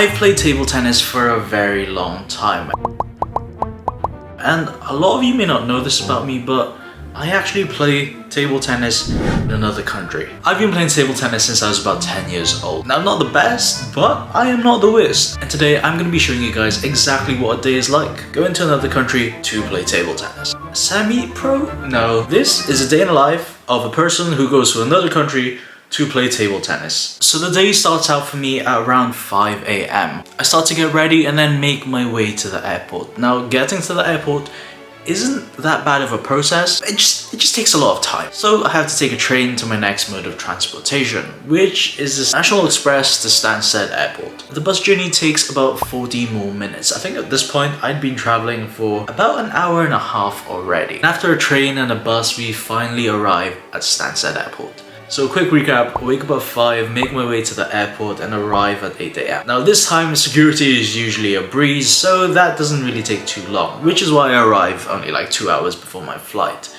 I've played table tennis for a very long time, and a lot of you may not know this about me, but I actually play table tennis in another country. I've been playing table tennis since I was about 10 years old. Now, I'm not the best, but I am not the worst. And today I'm going to be showing you guys exactly what a day is like going to another country to play table tennis. Semi-pro? No. This is a day in the life of a person who goes to another country to play table tennis. So the day starts out for me at around 5 AM. I start to get ready and then make my way to the airport. Now, getting to the airport isn't that bad of a process. It just takes a lot of time. So I have to take a train to my next mode of transportation, which is the National Express to Stansted Airport. The bus journey takes about 40 more minutes. I think at this point I'd been traveling for about an hour and a half already. And after a train and a bus, we finally arrive at Stansted Airport. So quick recap, wake up at 5, make my way to the airport and arrive at 8 AM. Now this time security is usually a breeze, so that doesn't really take too long, which is why I arrive only like 2 hours before my flight.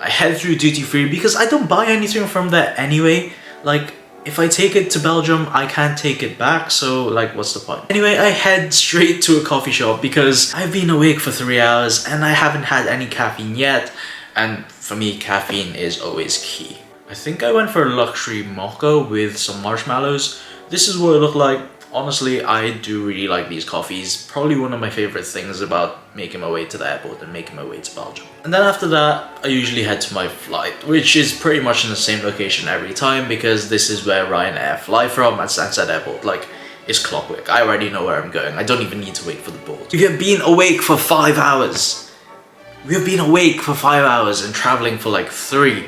I head through duty free because I don't buy anything from there anyway. Like, if I take it to Belgium, I can't take it back, so like, what's the point? Anyway, I head straight to a coffee shop because I've been awake for 3 hours and I haven't had any caffeine yet, and for me, caffeine is always key. I think I went for a luxury mocha with some marshmallows. This is what it looked like. Honestly, I do really like these coffees. Probably one of my favorite things about making my way to the airport and making my way to Belgium. And then after that, I usually head to my flight, which is pretty much in the same location every time because this is where Ryanair fly from at Stansted Airport. Like, it's clockwork. I already know where I'm going. I don't even need to wait for the board. We have been awake for 5 hours. We have been awake for 5 hours and traveling for like 3.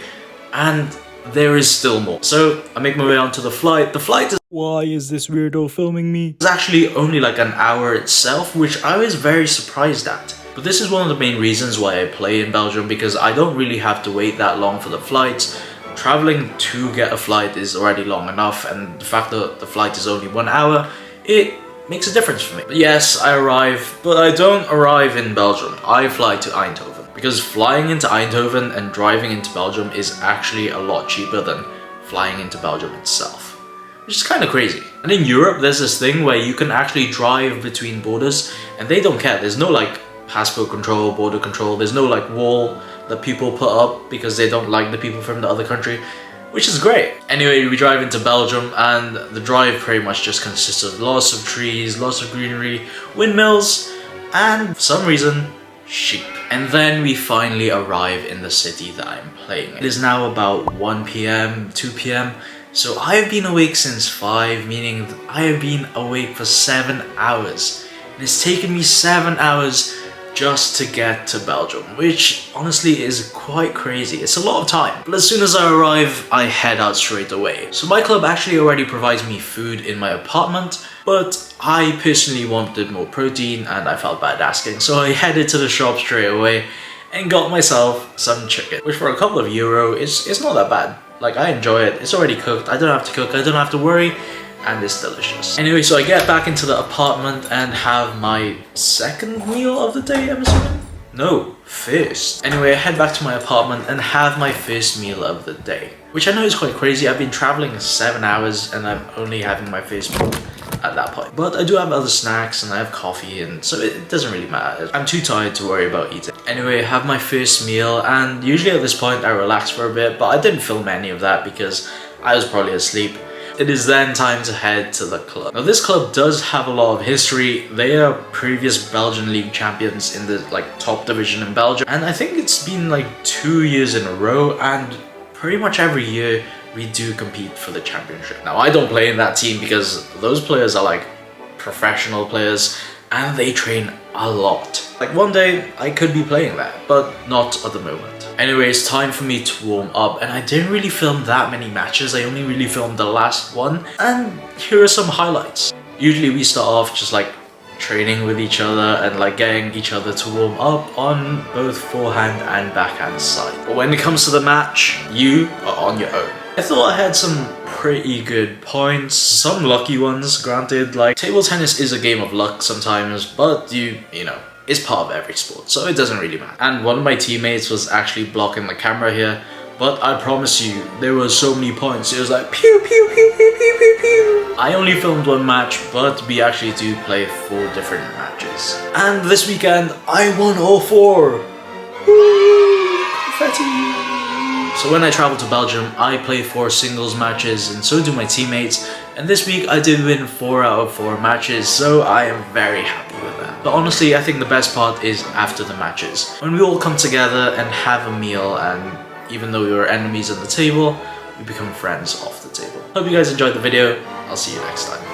And there is still more. So I make my way onto the flight. The flight is— why is this weirdo filming me? It's actually only like an hour itself, which I was very surprised at. But this is one of the main reasons why I play in Belgium, because I don't really have to wait that long for the flights. Traveling to get a flight is already long enough, and the fact that the flight is only 1 hour, it makes a difference for me. But yes, I arrive, but I don't arrive in Belgium. I fly to Eindhoven. Because flying into Eindhoven and driving into Belgium is actually a lot cheaper than flying into Belgium itself, which is kind of crazy. And in Europe, there's this thing where you can actually drive between borders and they don't care. There's no like passport control, border control. There's no like wall that people put up because they don't like the people from the other country, which is great. Anyway, we drive into Belgium and the drive pretty much just consists of lots of trees, lots of greenery, windmills, and for some reason, sheep. And then we finally arrive in the city that I'm playing in. It is now about 1 PM, 2 PM. So I have been awake since 5, meaning that I have been awake for 7 hours. And it's taken me 7 hours just to get to Belgium, which honestly is quite crazy. It's a lot of time. But as soon as I arrive, I head out straight away. So my club actually already provides me food in my apartment, but I personally wanted more protein and I felt bad asking, so I headed to the shop straight away and got myself some chicken, which for a couple of euro is not that bad. Like, I enjoy it. It's already cooked. I don't have to cook. I don't have to worry. And it's delicious. Anyway, so I get back into the apartment and have my second meal of the day, I'm assuming? No, first. Anyway, I head back to my apartment and have my first meal of the day, which I know is quite crazy. I've been traveling 7 hours and I'm only having my first meal at that point. But I do have other snacks and I have coffee, and so it doesn't really matter. I'm too tired to worry about eating. Anyway, I have my first meal, and usually at this point I relax for a bit, but I didn't film any of that because I was probably asleep. It is then time to head to the club. Now this club does have a lot of history. They are previous Belgian league champions in the like top division in Belgium, and I think it's been like 2 years in a row, and pretty much every year we do compete for the championship. Now I don't play in that team because those players are like professional players and they train a lot. Like one day I could be playing that, but not at the moment. Anyway, it's time for me to warm up, and I didn't really film that many matches. I only really filmed the last one, and here are some highlights. Usually we start off just like training with each other and like getting each other to warm up on both forehand and backhand side. But when it comes to the match, you are on your own. I thought I had some pretty good points, some lucky ones, granted. Like, table tennis is a game of luck sometimes, but you know, it's part of every sport, so it doesn't really matter. And one of my teammates was actually blocking the camera here, but I promise you, there were so many points. It was like pew pew pew pew pew, pew, pew. I only filmed one match, but we actually do play 4 different matches. And this weekend, I won all 4. Woo! Confetti! So when I travel to Belgium, I play 4 singles matches, and so do my teammates. And this week I did win 4 out of 4 matches, so I am very happy with that. But honestly, I think the best part is after the matches. When we all come together and have a meal, and even though we were enemies at the table, we become friends off the table. Hope you guys enjoyed the video. I'll see you next time.